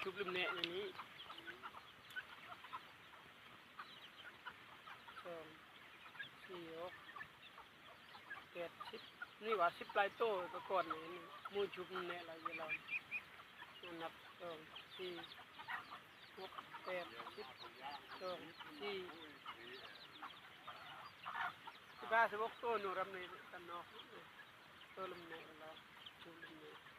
ชุบลืมเนะอย่างนี้สองสี่หกแปดสิบนี่ว่า10 ปลายโตตะก่อนนี่มูชุบเนะอะไรอย่างเรานับสองสี่หกแปด10สองสี่15 16 โตหนูรำในกันนอกโตลืมเนะเราชุบลืมเนะ